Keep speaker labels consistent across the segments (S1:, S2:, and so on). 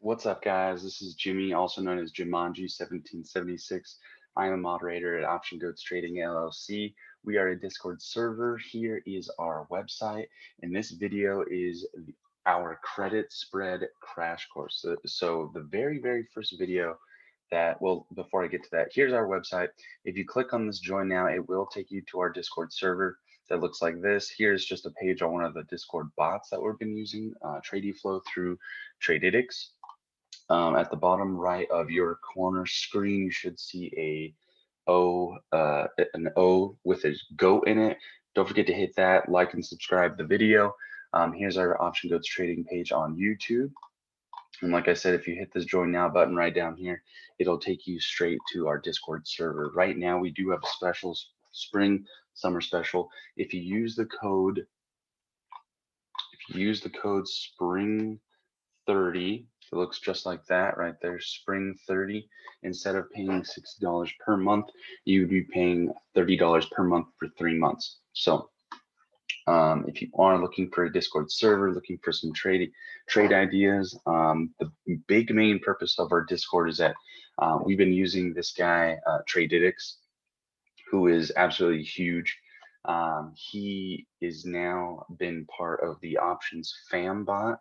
S1: What's up, guys? This is Jimmy, also known as Jumanji1776. I am a moderator at Option Goats Trading LLC. We are a Discord server. Here is our website, and this video is our credit spread crash course. So the very first video before I get to that, here's our website. If you click on this join now, it will take you to our Discord server that looks like this. Here's just a page on one of the Discord bots that we've been using, TradingFlow through Tradedix. At the bottom right of your corner screen, you should see an O with a goat in it. Don't forget to hit that, like and subscribe the video. Here's our Option Goats trading page on YouTube. And like I said, if you hit this join now button right down here, it'll take you straight to our Discord server. Right now, we do have a special spring summer special. If you use the code spring 30, it looks just like that right there, spring 30. Instead of paying $60 per month, you would be paying $30 per month for 3 months. So if you are looking for a Discord server, looking for some trade ideas, the big main purpose of our Discord is that we've been using this guy, Tradedix, who is absolutely huge. He is now been part of the options fam bot,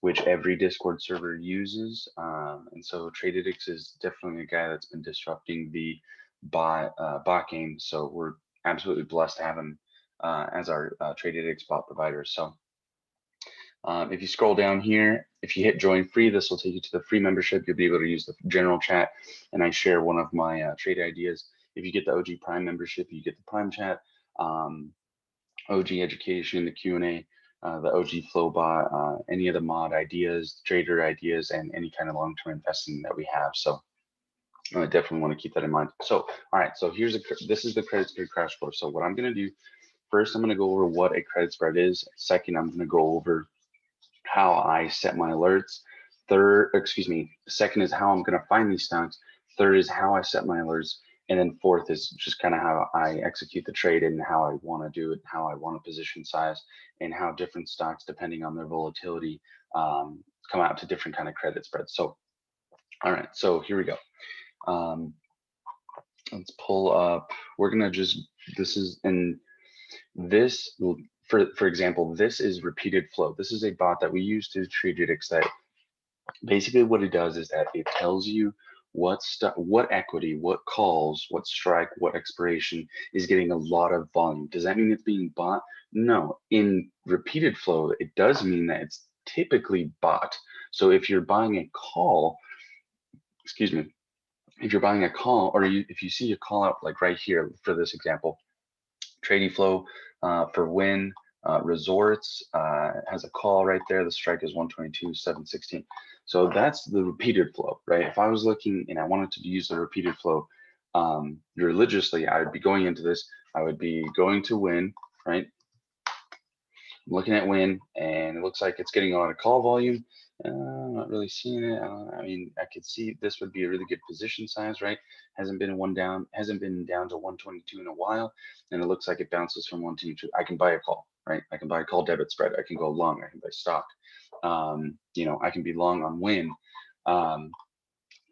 S1: which every Discord server uses. And so Tradedix is definitely a guy that's been disrupting the bot game. So we're absolutely blessed to have him as our Tradedix bot provider. So if you scroll down here, if you hit join free, this will take you to the free membership. You'll be able to use the general chat, and I share one of my trade ideas. If you get the OG Prime membership, you get the Prime chat, OG education, the Q&A, the OG flow bot, any of the mod ideas, trader ideas, and any kind of long-term investing that we have. So I definitely want to keep that in mind. So, all right, so this is the credit spread crash course. So what I'm going to do, first, I'm going to go over what a credit spread is. Second, I'm going to go over how I set my alerts. Second is how I'm going to find these stocks. Third is how I set my alerts. And then fourth is just kind of how I execute the trade and how I want to do it, how I want to position size, and how different stocks, depending on their volatility, come out to different kind of credit spreads. So, all right, so here we go. Let's pull up. We're gonna just for example, this is repeated flow. This is a bot that we use to Tradedix that basically what it does is that it tells you what equity, what calls, what strike, what expiration is getting a lot of volume. Does that mean it's being bought? No. In repeated flow, it does mean that it's typically bought. So if you're buying a call, if you're buying a call, or if you see a call out like right here for this example, trading flow for win resorts has a call right there. The strike is 122.716. So that's the repeated flow, right? If I was looking and I wanted to use the repeated flow religiously, I would be going into this. I would be going to win, right? I'm looking at win, and it looks like it's getting a lot of call volume. I'm not really seeing it. I mean, I could see this would be a really good position size, right? Hasn't been down to 122 in a while, and it looks like it bounces from 122. I can buy a call, right? I can buy a call debit spread. I can go long. I can buy stock. I can be long on win.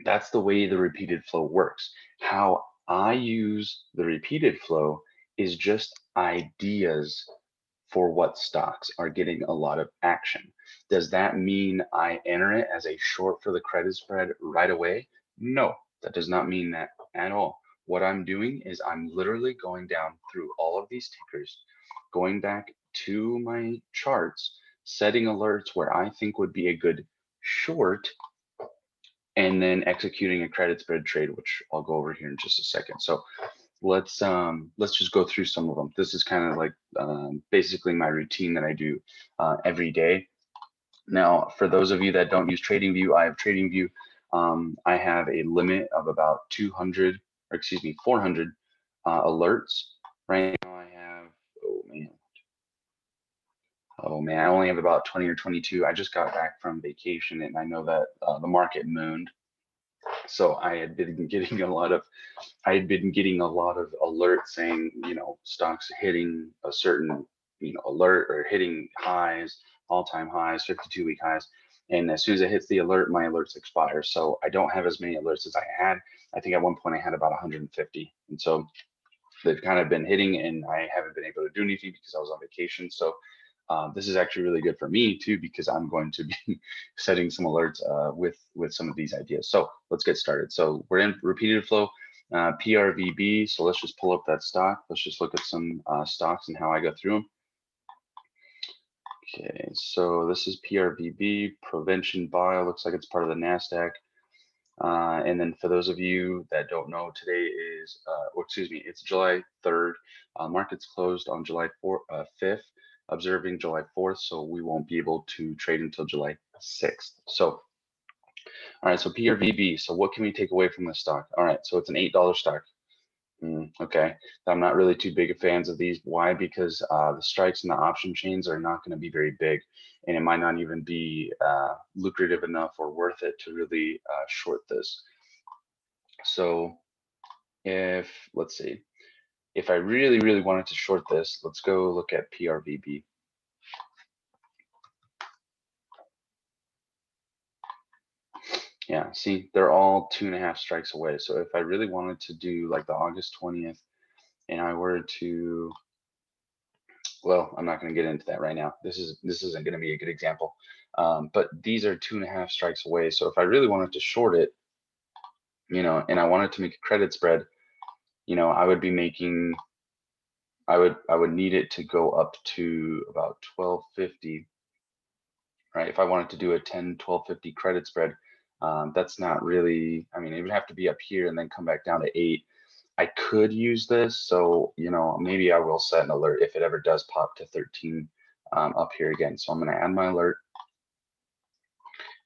S1: That's the way the repeated flow works. How I use the repeated flow is just ideas for what stocks are getting a lot of action. Does that mean I enter it as a short for the credit spread right away? No, that does not mean that at all. What I'm doing is I'm literally going down through all of these tickers, going back to my charts, setting alerts where I think would be a good short, and then executing a credit spread trade, which I'll go over here in just a second. So let's just go through some of them. This is kind of like basically my routine that I do every day. Now, for those of you that don't use TradingView, I have TradingView. I have a limit of about 400 alerts. Right now I have, oh man, I only have about 20 or 22. I just got back from vacation, and I know that the market mooned. So I had been getting a lot of alerts saying, stocks hitting a certain, alert or hitting highs, all-time highs, 52-week highs. And as soon as it hits the alert, my alerts expire. So I don't have as many alerts as I had. I think at one point I had about 150. And so they've kind of been hitting, and I haven't been able to do anything because I was on vacation. So this is actually really good for me too, because I'm going to be setting some alerts with some of these ideas. So let's get started. So we're in repeated flow, PRVB. So let's just pull up that stock. Let's just look at some stocks and how I go through them. Okay, so this is PRVB, Prevention Bio. Looks like it's part of the NASDAQ. And then for those of you that don't know, today is, it's July 3rd. Markets closed on July 5th, observing July 4th, so we won't be able to trade until July 6th. So, all right, so PRVB. So what can we take away from this stock? All right, so it's an $8 stock. Okay, I'm not really too big of fans of these. Why? Because the strikes and the option chains are not going to be very big, and it might not even be lucrative enough or worth it to really short this. So let's see, if I really, really wanted to short this, let's go look at PRVB. Yeah, see, they're all 2.5 strikes away. So if I really wanted to do like the August 20th, and I were to, well, I'm not going to get into that right now. This isn't going to be a good example. But these are 2.5 strikes away. So if I really wanted to short it, and I wanted to make a credit spread, I would be making, I would need it to go up to about 1250, right? If I wanted to do a 1250 credit spread, that's not really, I mean, it would have to be up here and then come back down to 8. I could use this, so maybe I will set an alert if it ever does pop to 13 up here again. So I'm going to add my alert.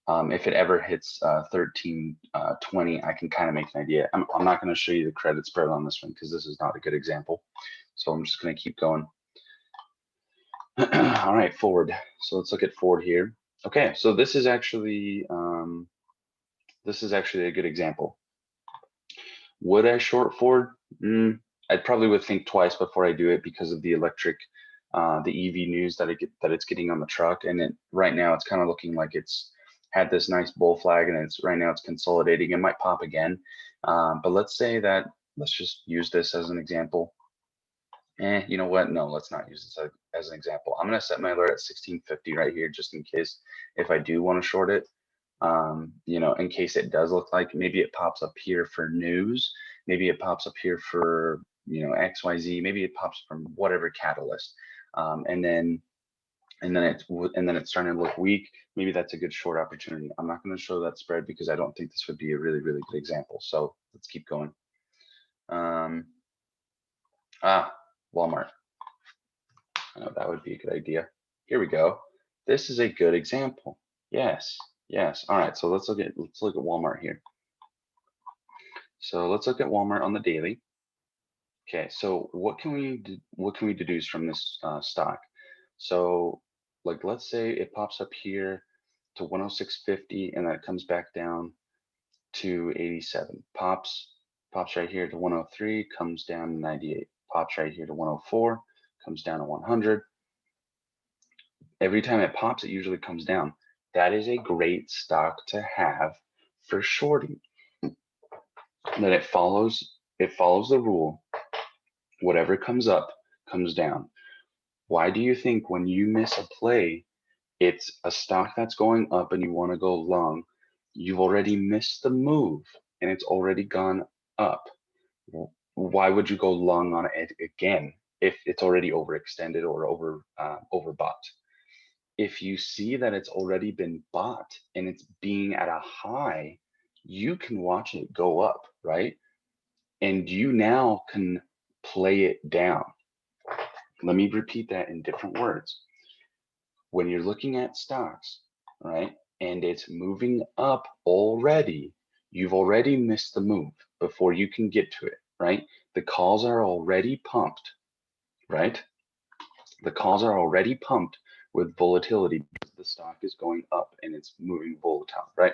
S1: If it ever hits 1320, I can kind of make an idea. I'm not going to show you the credit spread on this one because this is not a good example. So I'm just going to keep going. All right, forward. So let's look at forward here. Okay, so this is actually a good example. Would I short forward? I probably would think twice before I do it because of the electric, the EV news that it's getting on the truck. And right now it's kind of looking like it's had this nice bull flag, and right now it's consolidating. It might pop again, but let's just use this as an example. You know what? No, let's not use this as an example. I'm going to set my alert at 1650 right here, just in case if I do want to short it. In case it does look like maybe it pops up here for news, maybe it pops up here for, XYZ, maybe it pops from whatever catalyst. And then it's starting to look weak. Maybe that's a good short opportunity. I'm not going to show that spread because I don't think this would be a really, really good example. So let's keep going. Walmart. I know that would be a good idea. Here we go. This is a good example. Yes. All right. So let's look at Walmart here. So let's look at Walmart on the daily. Okay. So what can we deduce from this stock? So let's say it pops up here to 106.50, and then it comes back down to 87. Pops right here to 103, comes down to 98. Pops right here to 104, comes down to 100. Every time it pops, it usually comes down. That is a great stock to have for shorting. That it follows the rule. Whatever comes up, comes down. Why do you think when you miss a play, it's a stock that's going up and you want to go long, you've already missed the move and it's already gone up? Why would you go long on it again if it's already overextended or overbought? If you see that it's already been bought and it's being at a high, you can watch it go up, right? And you now can play it down. Let me repeat that in different words. When you're looking at stocks, right, and it's moving up already, you've already missed the move before you can get to it, right? The calls are already pumped, right? The calls are already pumped with volatility because the stock is going up and it's moving volatile, right?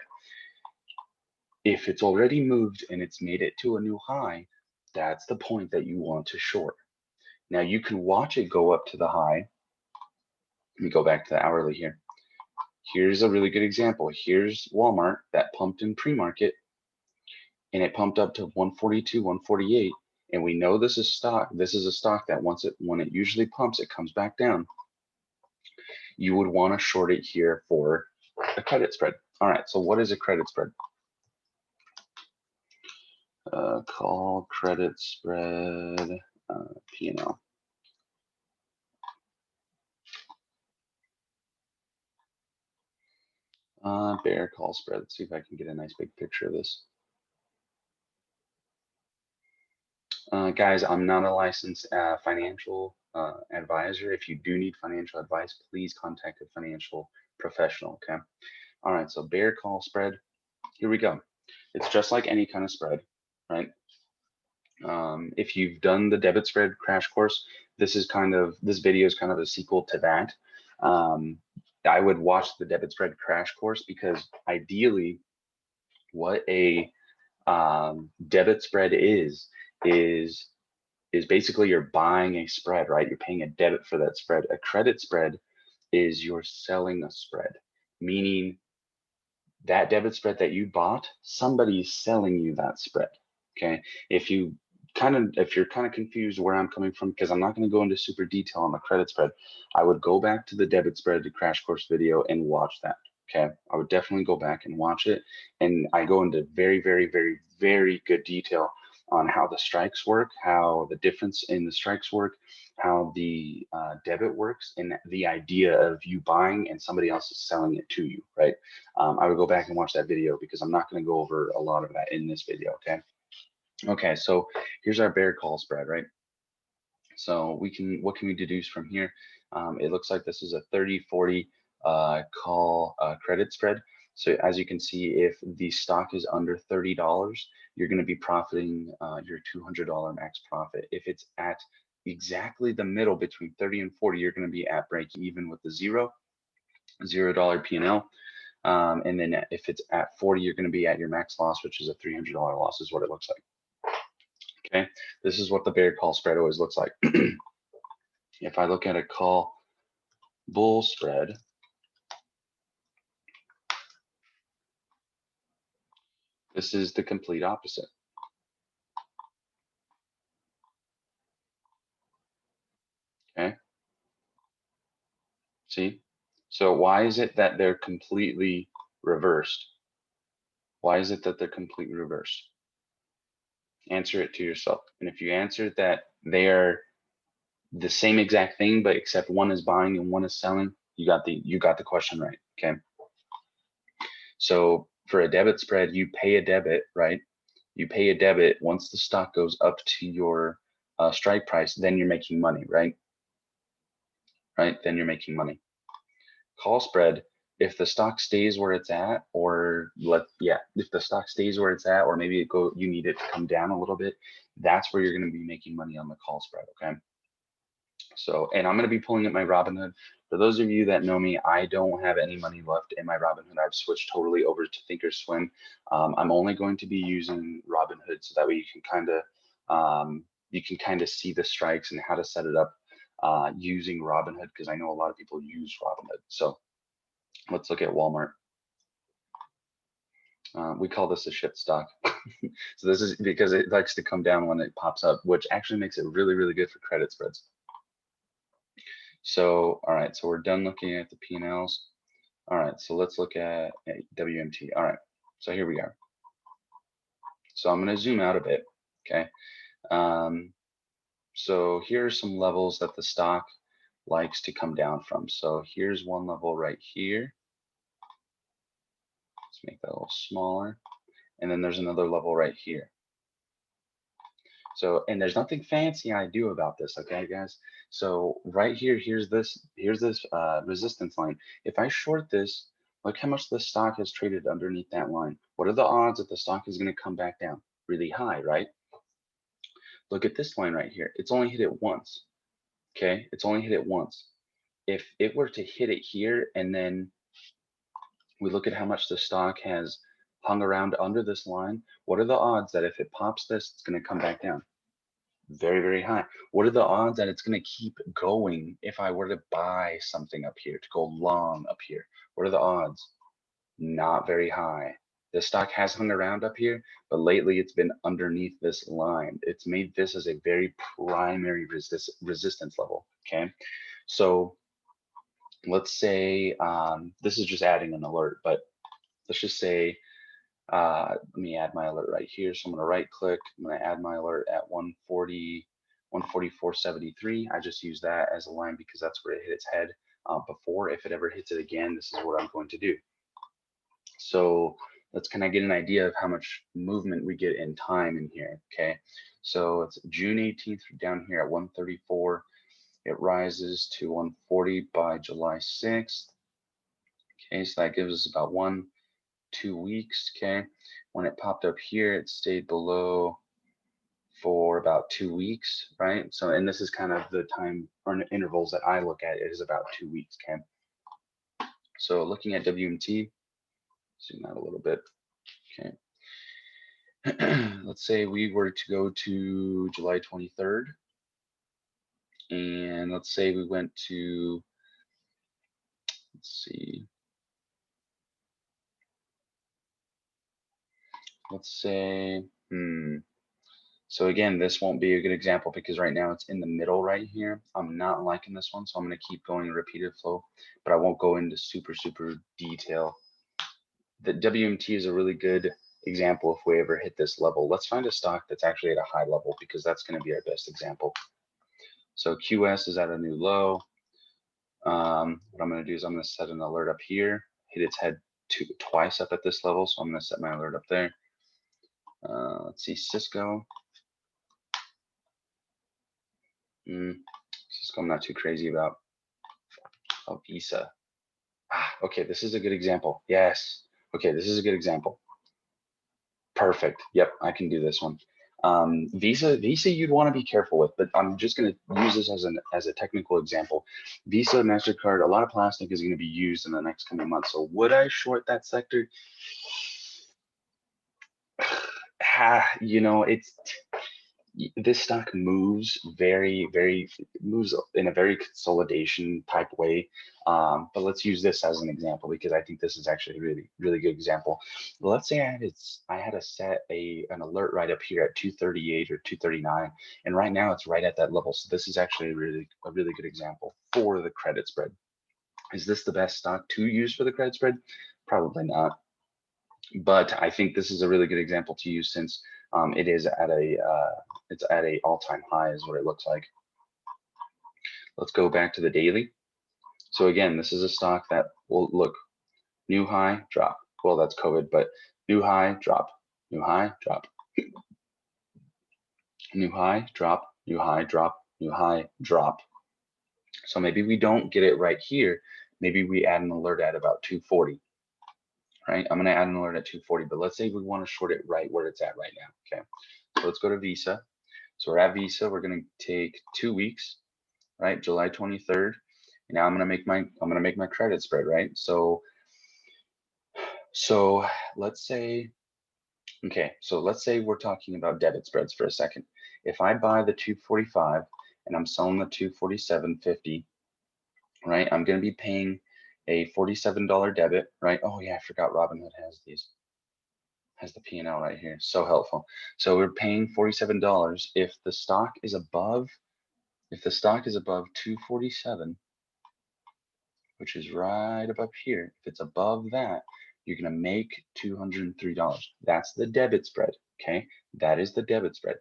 S1: If it's already moved and it's made it to a new high, that's the point that you want to short. Now you can watch it go up to the high. Let me go back to the hourly here. Here's a really good example. Here's Walmart that pumped in pre-market, and it pumped up to 142, 148. And we know this is stock. This is a stock that when it usually pumps, it comes back down. You would want to short it here for a credit spread. All right, so what is a credit spread? Call credit spread, P&L. Bear call spread. Let's see if I can get a nice big picture of this. Guys, I'm not a licensed financial advisor. If you do need financial advice, please contact a financial professional, okay? All right, so bear call spread. Here we go. It's just like any kind of spread, right? If you've done the debit spread crash course, this video is kind of a sequel to that. I would watch the debit spread crash course because ideally what a debit spread is basically you're buying a spread, right? You're paying a debit for that spread. A credit spread is you're selling a spread, meaning that debit spread that you bought, somebody's selling you that spread. Okay. If you're kind of confused where I'm coming from, because I'm not going to go into super detail on the credit spread, I would go back to the debit spread crash course video and watch that. Okay. I would definitely go back and watch it. And I go into very, very, very, very good detail on how the strikes work, how the difference in the strikes work, how the debit works, and the idea of you buying and somebody else is selling it to you, right? I would go back and watch that video because I'm not going to go over a lot of that in this video, okay? Okay, so here's our bear call spread, right? So what can we deduce from here? It looks like this is a 30-40 call credit spread. So as you can see, if the stock is under $30, you're going to be profiting your $200 max profit. If it's at exactly the middle between 30 and 40, you're going to be at break even with the $0 P&L. And then if it's at 40, you're going to be at your max loss, which is a $300 loss is what it looks like. Okay, this is what the bear call spread always looks like. If I look at a call bull spread, this is the complete opposite. Okay, see? So why is it that they're completely reversed? Why is it that they're completely reversed? Answer it to yourself. And if you answer that they are the same exact thing, but except one is buying and one is selling, you got the question right. Okay. So for a debit spread, you pay a debit, right? You pay a debit once the stock goes up to your strike price, then you're making money, right? Right? Then you're making money. Call spread, if the stock stays where it's at, or if the stock stays where it's at, or maybe you need it to come down a little bit, that's where you're going to be making money on the call spread, okay? So, and I'm going to be pulling up my Robinhood. For those of you that know me, I don't have any money left in my Robinhood. I've switched totally over to Thinkorswim. I'm only going to be using Robinhood so that way you can kind of see the strikes and how to set it up using Robinhood, because I know a lot of people use Robinhood. So let's look at Walmart. We call this a shit stock. So this is because it likes to come down when it pops up, which actually makes it really, really good for credit spreads. So, all right, so we're done looking at the P&Ls. All right, so let's look at WMT. All right, so here we are. So I'm going to zoom out a bit, okay? So here are some levels that the stock likes to come down from. So here's one level right here. Let's make that a little smaller. And then there's another level right here. So, and there's nothing fancy I do about this, okay, guys? So right here, here's this resistance line. If I short this, look how much the stock has traded underneath that line. What are the odds that the stock is going to come back down? Really high, right? Look at this line right here. It's only hit it once, okay? It's only hit it once. If it were to hit it here and then we look at how much the stock has hung around under this line, what are the odds that if it pops this, it's going to come back down? Very, very high. What are the odds that it's going to keep going if I were to buy something up here, to go long up here? What are the odds? Not very high. The stock has hung around up here, but lately it's been underneath this line. It's made this as a very primary resistance level, okay? So let's say, this is just adding an alert, but let's just say, let me add my alert right here. So I'm going to right click. I'm going to add my alert at 140, 144.73. I just use that as a line because that's where it hit its head before. If it ever hits it again, this is what I'm going to do. So let's kind of get an idea of how much movement we get in time in here. Okay. So it's June 18th down here at 134. It rises to 140 by July 6th. Okay. So that gives us about 2 weeks. Okay. When it popped up here, it stayed below for about 2 weeks, right? So, and this is kind of the time or intervals that I look at, it is about 2 weeks. Okay. So looking at WMT, zoom out a little bit. Okay. Let's say we were to go to July 23rd, and let's say we went to, let's see, let's say, so again, this won't be a good example because right now it's in the middle right here. I'm not liking this one, so I'm going to keep going repeated flow, but I won't go into super detail. The WMT is a really good example if we ever hit this level. Let's find a stock that's actually at a high level because that's going to be our best example. So QS is at a new low. What I'm going to do is I'm going to set an alert up here, hit its head twice up at this level. So I'm going to set my alert up there. Let's see, Cisco. Cisco I'm not too crazy about. Oh, Visa. Okay, this is a good example. Yes. Okay, this is a good example. Perfect. Yep, I can do this one. Visa you'd want to be careful with, but I'm just going to use this as a technical example. Visa, MasterCard, a lot of plastic is going to be used in the next coming months. So would I short that sector? You know, this stock moves moves in a very consolidation type way. But let's use this as an example because I think this is actually a really good example. Let's say I had to set an alert right up here at 238 or 239, and right now it's right at that level. So this is actually a really good example for the credit spread. Is this the best stock to use for the credit spread? Probably not. But I think this is a really good example to use since it is at a all-time high is what it looks like. Let's go back to the daily. So again, this is a stock that will look new high, drop. Well, that's COVID, but new high, drop, new high, drop, new high, drop, new high, drop, new high, drop. So maybe we don't get it right here. Maybe we add an alert at about 240. Right? I'm going to add an alert at 240, but let's say we want to short it right where it's at right now. Okay. So let's go to Visa. So we're at Visa. We're going to take 2 weeks, right? July 23rd. And now I'm going to make my credit spread, right? So let's say, okay, so let's say we're talking about debit spreads for a second. If I buy the 245 and I'm selling the 247.50, right? I'm going to be paying a $47 debit, right? Oh yeah, I forgot Robinhood has these. Has the P&L right here. So helpful. So we're paying $47 if the stock is above 247, which is right above here. If it's above that, you're going to make $203. That's the debit spread, okay? That is the debit spread.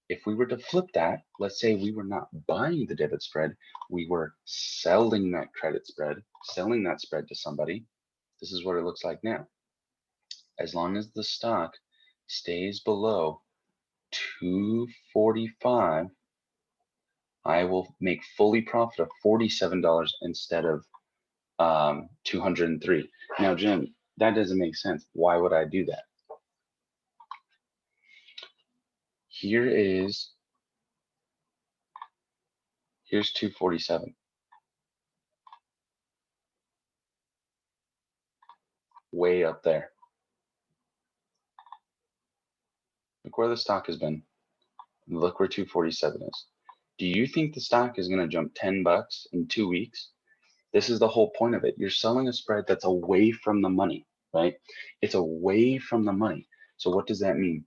S1: If we were to flip that, let's say we were not buying the debit spread, we were selling that credit spread, selling that spread to somebody. This is what it looks like now. As long as the stock stays below 245, I will make fully profit of $47 instead of 203. Now, Jim, that doesn't make sense. Why would I do that? Here's 247. Way up there. Look where the stock has been. Look where 247 is. Do you think the stock is going to jump 10 bucks in 2 weeks? This is the whole point of it. You're selling a spread that's away from the money, right? It's away from the money. So what does that mean?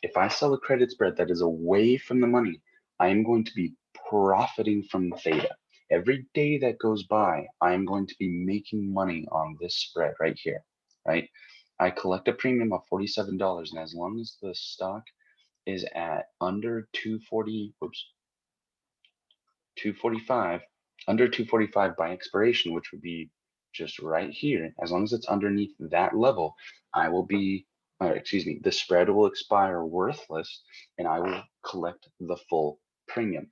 S1: If I sell a credit spread that is away from the money, I am going to be profiting from theta. Every day that goes by, I am going to be making money on this spread right here, right? I collect a premium of $47, and as long as the stock is at under 240, whoops, 245, under 245 by expiration, which would be just right here, as long as it's underneath that level, I will be, excuse me, the spread will expire worthless and I will collect the full premium.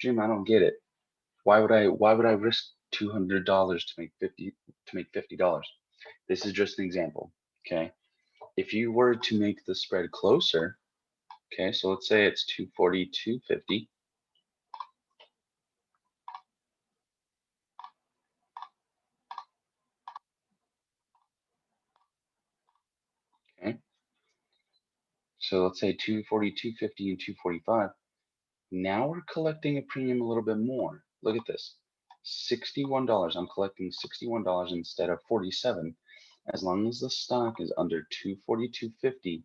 S1: Jim, I don't get it. Why would I risk $200 to make $50? This is just an example. Okay. If you were to make the spread closer, okay, so let's say it's 240, 250. Okay. So let's say 240, 250, and 245. Now we're collecting a premium a little bit more. Look at this. $61. I'm collecting $61 instead of 47. As long as the stock is under 240, 250.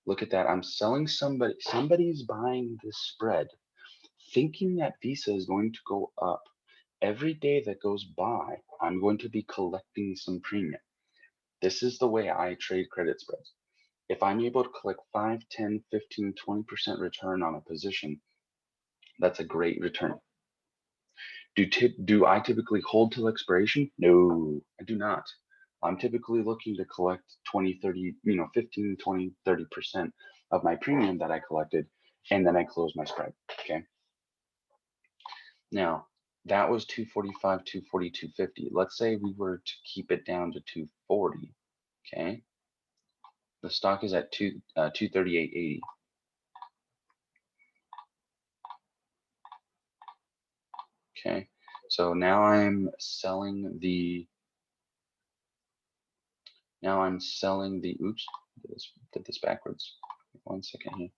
S1: Look at that. I'm selling somebody's buying this spread, thinking that Visa is going to go up. Every day that goes by, I'm going to be collecting some premium. This is the way I trade credit spreads. If I'm able to collect 5, 10, 15, 20% return on a position, that's a great return. Do I typically hold till expiration? No, I do not. I'm typically looking to collect 20, 30, 15, 20, 30% of my premium that I collected, and then I close my spread, okay? Now, that was 245, 240, 250. Let's say we were to keep it down to 240, okay? The stock is at 238.80. Okay, so now I'm selling the oops, did this backwards. 1 second here.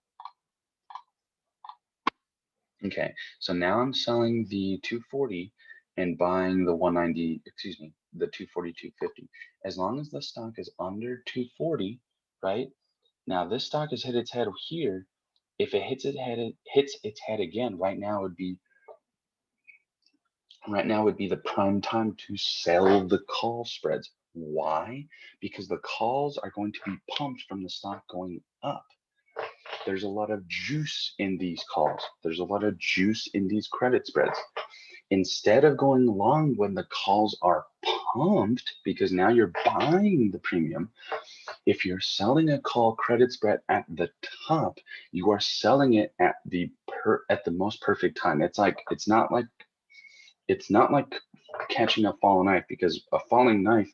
S1: Okay, so now I'm selling the 240 and buying the 190, excuse me, the 240, 250. As long as the stock is under 240, right? Now this stock has hit its head here. If it hits its head again, right now would be the prime time to sell the call spreads. Why? Because the calls are going to be pumped from the stock going up. There's a lot of juice in these calls. There's a lot of juice in these credit spreads. Instead of going long when the calls are pumped, because now you're buying the premium, if you're selling a call credit spread at the top, you are selling it at the most perfect time. It's not like catching a falling knife, because a falling knife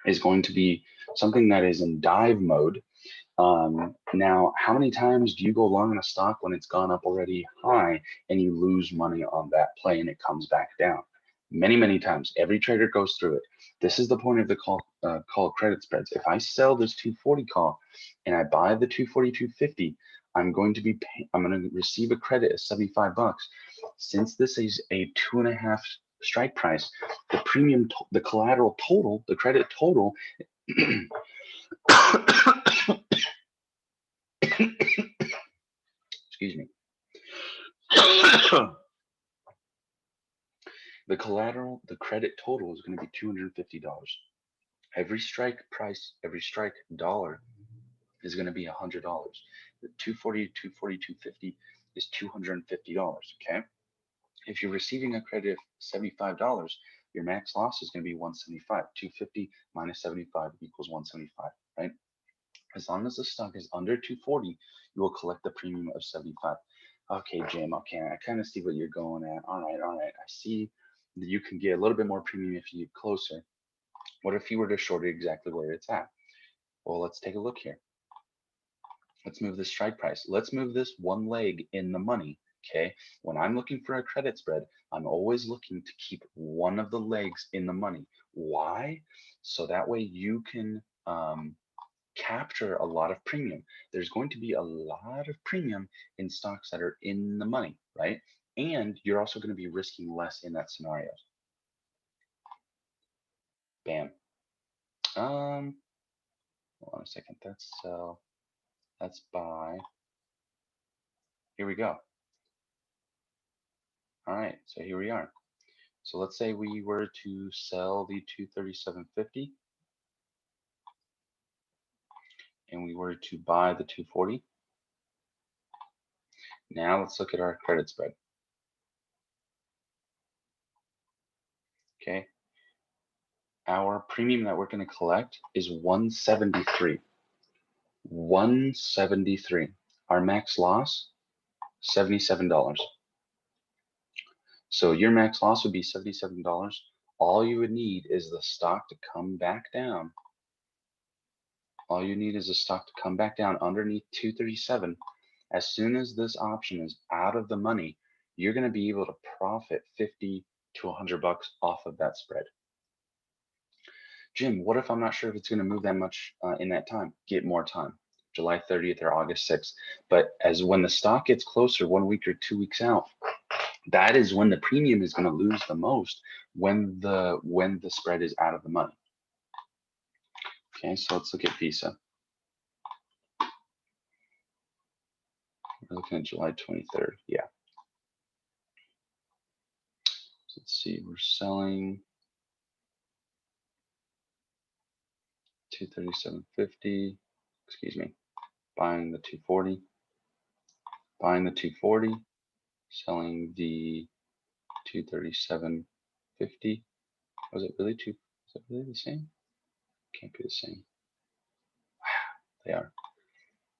S1: is going to be something that is in dive mode. Now, how many times do you go long in a stock when it's gone up already high and you lose money on that play and it comes back down? Many, many times. Every trader goes through it. This is the point of the call credit spreads. If I sell this 240 call and I buy the 240, 250, I'm going to receive a credit of 75 bucks. Since this is a 2.5 strike price, the collateral total, the credit total, excuse me. The credit total is going to be $250. Every strike price, every strike dollar is going to be $100. The 240, 240, 250 is $250. Okay. If you're receiving a credit of $75, your max loss is going to be 175. 250 minus 75 equals 175, right? As long as the stock is under 240, you will collect the premium of 75. Okay, Jim, okay, I kind of see what you're going at. All right. I see that you can get a little bit more premium if you get closer. What if you were to short it exactly where it's at? Well, let's take a look here. Let's move the strike price. Let's move this one leg in the money. Okay. When I'm looking for a credit spread, I'm always looking to keep one of the legs in the money. Why? So that way you can capture a lot of premium. There's going to be a lot of premium in stocks that are in the money, right? And you're also going to be risking less in that scenario. Bam. Hold on a second. That's sell. That's buy. Here we go. All right, so here we are. So let's say we were to sell the 237.50 and we were to buy the 240. Now let's look at our credit spread. Okay. Our premium that we're going to collect is 173. 173. Our max loss, $77. So your max loss would be $77. All you would need is the stock to come back down. All you need is the stock to come back down underneath 237. As soon as this option is out of the money, you're going to be able to profit 50 to 100 bucks off of that spread. Jim, what if I'm not sure if it's going to move that much in that time? Get more time, July 30th or August 6th. But as when the stock gets closer, 1 week or 2 weeks out, that is when the premium is going to lose the most, when the spread is out of the money. Okay, so let's look at Visa. We're looking at July 23rd. Yeah. So let's see, we're selling 237.50. Excuse me. Buying the 240. Buying the 240. Selling the 237.50. Was it really is it really the same? Can't be the same. Wow, they are.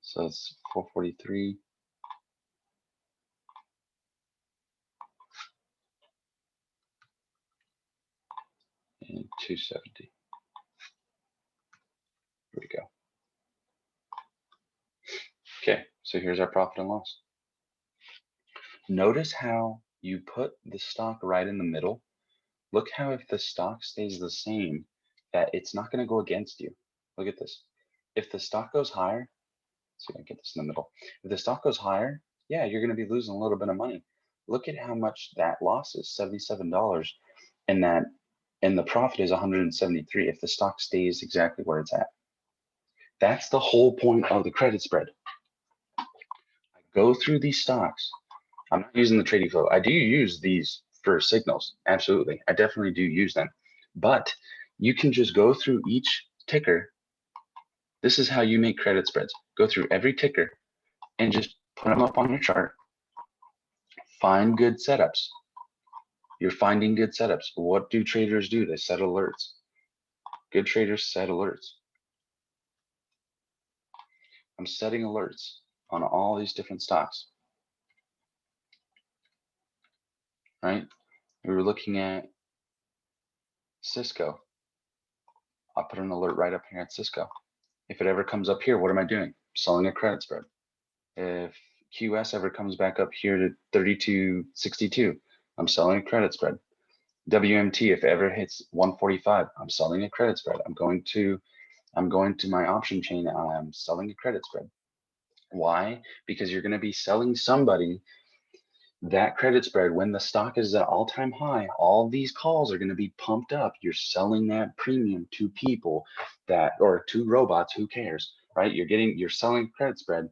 S1: So it's 443. And 270. Here we go. Okay, so here's our profit and loss. Notice how you put the stock right in the middle. Look how if the stock stays the same, that it's not going to go against you. Look at this. If the stock goes higher, let's see if I can get this in the middle. If the stock goes higher, yeah, you're going to be losing a little bit of money. Look at how much that loss is, $77, and the profit is 173 if the stock stays exactly where it's at. That's the whole point of the credit spread. I go through these stocks. I'm not using the trading flow. I do use these for signals. Absolutely. I definitely do use them. But you can just go through each ticker. This is how you make credit spreads. Go through every ticker and just put them up on your chart. Find good setups. You're finding good setups. What do traders do? They set alerts. Good traders set alerts. I'm setting alerts on all these different stocks. Right? We were looking at Cisco. I'll put an alert right up here at Cisco. If it ever comes up here, what am I doing? Selling a credit spread. If QS ever comes back up here to 32.62, I'm selling a credit spread. WMT, if it ever hits 145, I'm selling a credit spread. I'm going to my option chain and I'm selling a credit spread. Why? Because you're going to be selling somebody that credit spread when the stock is at all-time high. All these calls are going to be pumped up. You're selling that premium to people or to robots, who cares, right? You're selling credit spread,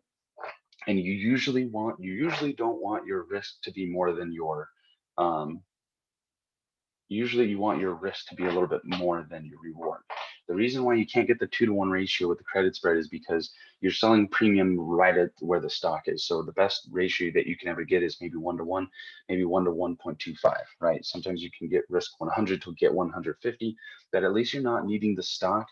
S1: and you usually don't want your risk to be more than your usually you want your risk to be a little bit more than your reward. The reason why you can't get the 2-to-1 ratio with the credit spread is because you're selling premium right at where the stock is. So the best ratio that you can ever get is maybe 1-to-1, maybe 1 to 1.25, right? Sometimes you can get risk 100 to get 150, but at least you're not needing the stock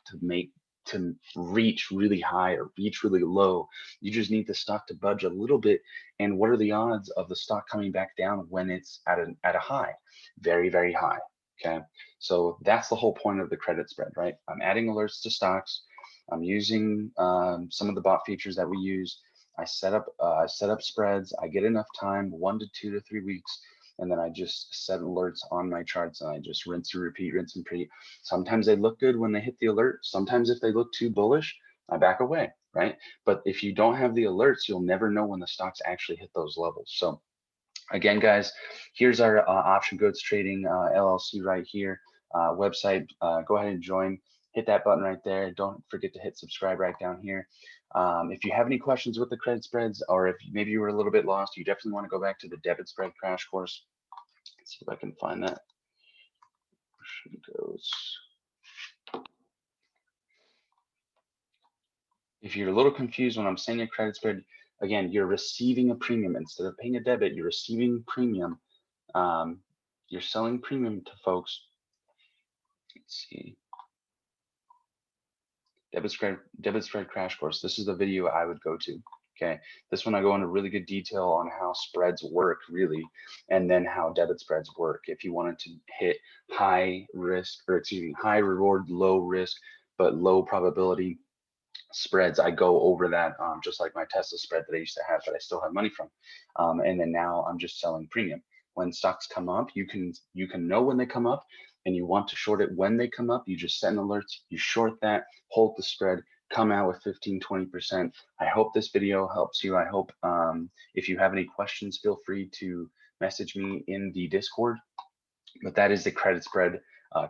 S1: to reach really high or reach really low. You just need the stock to budge a little bit. And what are the odds of the stock coming back down when it's at a high? Very, very high. Okay, so that's the whole point of the credit spread, right? I'm adding alerts to stocks. I'm using some of the bot features that we use. I set up spreads. I get enough time, 1 to 2 to 3 weeks, and then I just set alerts on my charts and I just rinse and repeat, rinse and repeat. Sometimes they look good when they hit the alert. Sometimes if they look too bullish, I back away, right? But if you don't have the alerts, you'll never know when the stocks actually hit those levels. So again, guys, here's our Option Goats Trading LLC right here website. Go ahead and join. Hit that button right there. Don't forget to hit subscribe right down here. If you have any questions with the credit spreads, or if maybe you were a little bit lost, you definitely want to go back to the debit spread crash course. Let's see if I can find that. Option Goats. If you're a little confused when I'm saying a credit spread, again, you're receiving a premium instead of paying a debit. You're receiving premium. You're selling premium to folks. Let's see. Debit spread crash course. This is the video I would go to. Okay, this one I go into really good detail on how spreads work, really, and then how debit spreads work. If you wanted to hit high risk, or excuse me, high reward, low risk, but low probability spreads, I go over that, just like my Tesla spread that I used to have that I still have money from, and then now I'm just selling premium. When stocks come up, you can know when they come up, and you want to short it when they come up. You just set an alert, you short that, hold the spread, come out with 15-20%. I hope this video helps you. I hope if you have any questions, feel free to message me in the Discord. But that is the credit spread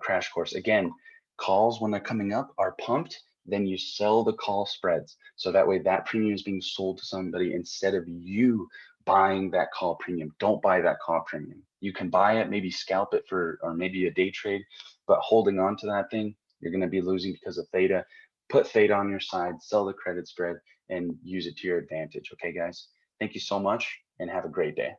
S1: crash course. Again, calls when they're coming up are pumped, then you sell the call spreads. So that way that premium is being sold to somebody instead of you buying that call premium. Don't buy that call premium. You can buy it, maybe scalp it for, or maybe a day trade, but holding on to that thing, you're going to be losing because of theta. Put theta on your side, sell the credit spread, and use it to your advantage. Okay, guys? Thank you so much, and have a great day.